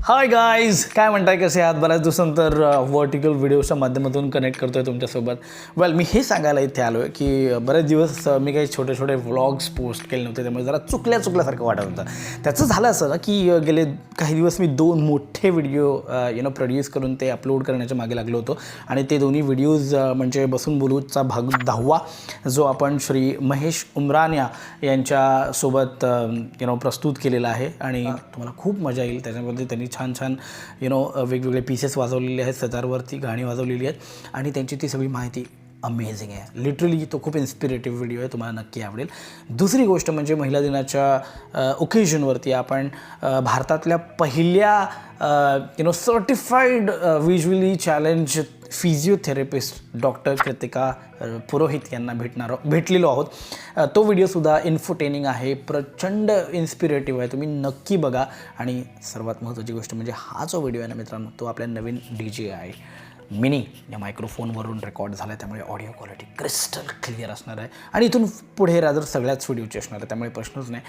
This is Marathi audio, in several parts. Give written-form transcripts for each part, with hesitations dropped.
हाय गाईज, काय म्हणताय, कसे आहात? बऱ्याच दिवसानंतर व्हर्टिकल व्हिडिओच्या माध्यमातून कनेक्ट करतो आहे तुमच्यासोबत. वेल, मी हे सांगायला इथे आलो आहे की बरेच दिवस मी काही छोटे छोटे व्लॉग्स पोस्ट केले नव्हते, त्यामुळे जरा चुकल्यासारखं वाटत होतं. त्याचं झालं असं ना की गेले काही दिवस मी 2 मोठे व्हिडिओ प्रोड्यूस करून ते अपलोड करण्याच्या मागे लागलो होतो. आणि ते दोन्ही व्हिडिओज म्हणजे बसून बोलूचा भाग 10वा, जो आपण श्री महेश उमरानिया यांच्यासोबत प्रस्तुत केलेला आहे. आणि तुम्हाला खूप मजा येईल. त्याच्यामध्ये त्यांनी छान छान वेगवेगळे पीसेस वाजवलेले आहेत, सतारवरती गाणी वाजवलेली आहेत आणि त्यांची ती सगळी माहिती अमेझिंग आहे. लिटरली तो खूप इन्स्पिरेटिव्ह व्हिडिओ आहे, तुम्हाला नक्की आवडेल. दुसरी गोष्ट म्हणजे महिला दिनाच्या ओकेजनवरती आपण भारतातल्या पहिल्या certified visually challenged physiotherapist doctor Kritika Purohit यांना भेटलेलो आहोत. तो व्हिडिओसुद्धा इन्फोटेनिंग आहे, प्रचंड इन्स्पिरेटिव्ह आहे, तुम्ही नक्की बघा. आणि सर्वात महत्त्वाची गोष्ट म्हणजे हा जो व्हिडिओ आहे ना मित्रांनो, तो आपल्या नवीन DJI मिनी या मायक्रोफोनवरून रेकॉर्ड झाला आहे, त्यामुळे ऑडिओ क्वालिटी क्रिस्टल क्लिअर असणार आहे. आणि इथून पुढे रादर सगळ्याच व्हिडिओचे असणार आहे, त्यामुळे प्रश्नच नाही.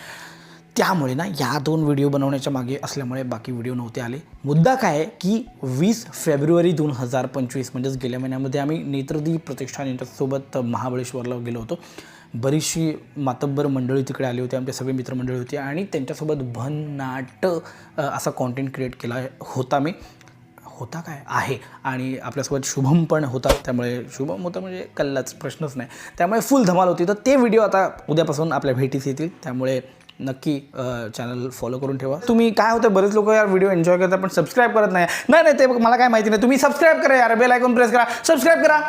त्यामुळे ना या 2 व्हिडिओ बनवण्याच्या मागे असल्यामुळे बाकी व्हिडिओ नव्हते आले. मुद्दा काय आहे की 20 फेब्रुवारी 2025 म्हणजेच गेल्या महिन्यामध्ये आम्ही नेत्रदीप प्रतिष्ठान यांच्यासोबत महाबळेश्वरला गेलो होतो. बरीचशी मातब्बर मंडळी तिकडे आली होती, आमचे सगळे मित्रमंडळी होती आणि त्यांच्यासोबत भन्नाट असा कॉन्टेंट क्रिएट केला आहे. आणि आपल्यासोबत शुभम पण होता, त्यामुळे शुभम होता म्हणजे कल्लाच, प्रश्नच नाही. त्यामुळे फुल धमाल होती. तर ते व्हिडिओ आता उद्यापासून आपल्या भेटीस येतील, त्यामुळे नक्की चॅनल फॉलो करून ठेवा. तुम्ही काय होतं, बरेच लोक यार व्हिडिओ एन्जॉय करतात पण सबस्क्राईब करत नाही. ते मला काय माहिती नाही. तुम्ही सबस्क्राईब करा यार, बेल आयकॉन प्रेस करा, सबस्क्राईब करा.